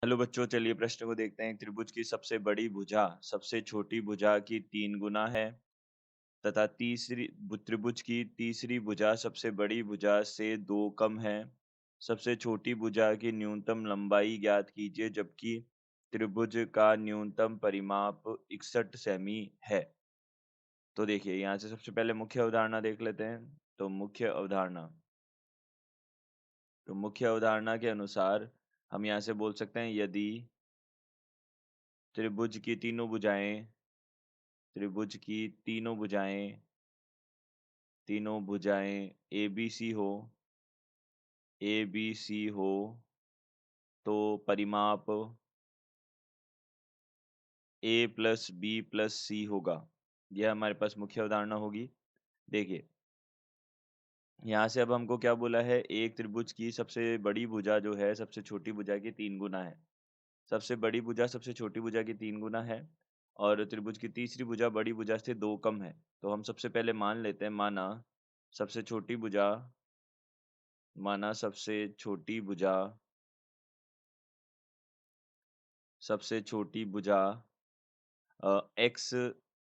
Hello बच्चों, चलिए प्रश्न को देखते हैं। एक त्रिभुज की सबसे बड़ी भुजा सबसे छोटी भुजा की 3 गुना है तथा त्रिभुज की तीसरी भुजा सबसे बड़ी भुजा से 2 कम है। सबसे छोटी भुजा की न्यूनतम लंबाई ज्ञात कीजिए, जबकि त्रिभुज का न्यूनतम परिमाप 61 सेमी है। तो देखिए, यहाँ से सबसे पहले मुख्य अवधारणा देख लेते हैं। मुख्य अवधारणा के अनुसार हम यहाँ से बोल सकते हैं, यदि त्रिभुज की तीनों भुजाएं त्रिभुज की तीनों भुजाएं ए बी सी हो तो परिमाप ए प्लस बी प्लस सी होगा। यह हमारे पास मुख्य अवधारणा होगी। देखिए, यहाँ से अब हमको क्या बोला है, एक त्रिभुज की सबसे बड़ी भुजा जो है सबसे छोटी भुजा की 3 गुना है। सबसे बड़ी भुजा सबसे छोटी भुजा की 3 गुना है और त्रिभुज की तीसरी भुजा बड़ी भुजा से 2 कम है। तो हम सबसे पहले मान लेते हैं, सबसे छोटी भुजा माना सबसे छोटी भुजा एक्स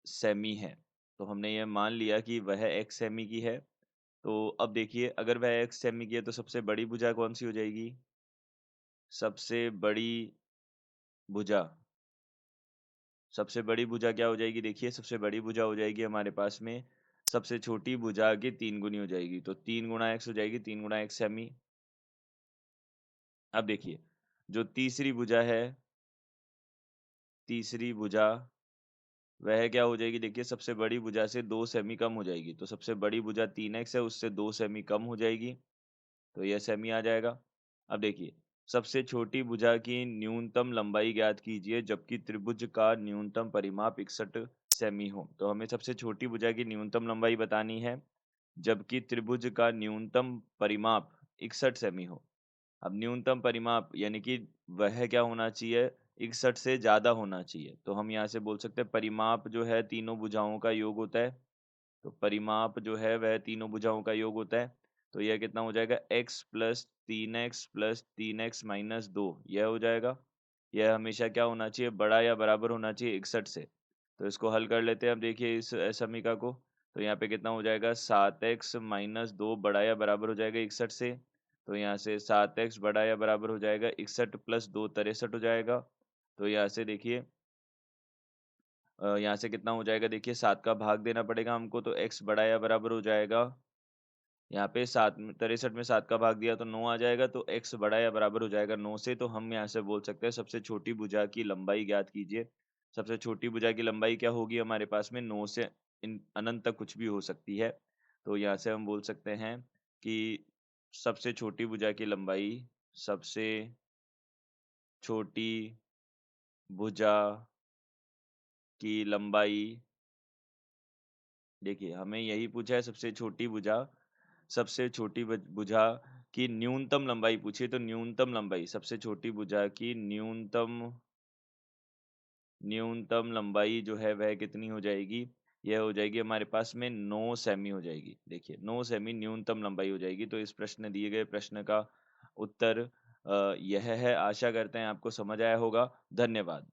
सेमी है। तो हमने ये मान लिया कि वह एक्स सेमी की है। तो अब देखिए, अगर वह एक्स सेमी की है तो सबसे बड़ी भुजा कौन सी हो जाएगी? सबसे बड़ी भुजा सबसे बड़ी भुजा क्या हो जाएगी? देखिए, सबसे बड़ी भुजा हो जाएगी हमारे पास में सबसे छोटी भुजा की 3 गुनी हो जाएगी। तो 3 गुणा एक्स हो जाएगी, 3 गुणा एक्स सेमी। अब देखिए, जो तीसरी भुजा वह क्या हो जाएगी? देखिए, सबसे बड़ी भुजा से 2 सेमी कम हो जाएगी। तो सबसे बड़ी भुजा 3x है, उससे 2 सेमी कम हो जाएगी। तो यह सेमी आ जाएगा। अब देखिए, सबसे छोटी भुजा की न्यूनतम लंबाई ज्ञात कीजिए, जबकि त्रिभुज का न्यूनतम परिमाप 61 सेमी हो। तो हमें सबसे छोटी भुजा की न्यूनतम लंबाई बतानी है, जबकि त्रिभुज का न्यूनतम परिमाप 61 सेमी हो। अब न्यूनतम परिमाप यानी कि वह क्या होना चाहिए? 61 से ज्यादा होना चाहिए। तो हम यहाँ से बोल सकते हैं, परिमाप जो है तीनों भुजाओं का योग होता है। तो परिमाप जो है वह तीनों भुजाओं का योग होता है। तो यह कितना हो जाएगा? x + 3x + 3x - 2 यह हो जाएगा। यह हमेशा क्या होना चाहिए? बड़ा या बराबर होना चाहिए 61 से। तो इसको हल कर लेते हैं। अब देखिए इस समीकरण को। तो यहाँ पे कितना हो जाएगा? 7x - 2 बड़ा या बराबर हो जाएगा 61 से। तो यहाँ से 7x बड़ा या बराबर हो जाएगा 61 + 2 63 हो जाएगा। तो यहाँ से देखिए, यहाँ से कितना हो जाएगा? देखिए, 7 का भाग देना पड़ेगा हमको। तो x बड़ा या बराबर हो जाएगा, यहाँ पे 63 में 7 का भाग दिया तो 9 आ जाएगा। तो x बड़ा या बराबर हो जाएगा 9 से। तो हम यहाँ से बोल सकते हैं, सबसे छोटी भुजा की लंबाई ज्ञात कीजिए। सबसे छोटी भुजा की लंबाई क्या होगी हमारे पास में? 9 से अनंत तक कुछ भी हो सकती है। तो यहाँ से हम बोल सकते हैं कि सबसे छोटी भुजा की लंबाई सबसे छोटी भुजा की लंबाई देखिए, हमें यही पूछा है, सबसे छोटी भुजा की न्यूनतम लंबाई पूछी है। तो न्यूनतम लंबाई सबसे छोटी भुजा की न्यूनतम लंबाई जो है वह कितनी हो जाएगी? यह हो जाएगी हमारे पास में 9 सेमी हो जाएगी। देखिए, 9 सेमी न्यूनतम लंबाई हो जाएगी। तो इस दिए गए प्रश्न का उत्तर यह है। आशा करते हैं आपको समझ आया होगा। धन्यवाद।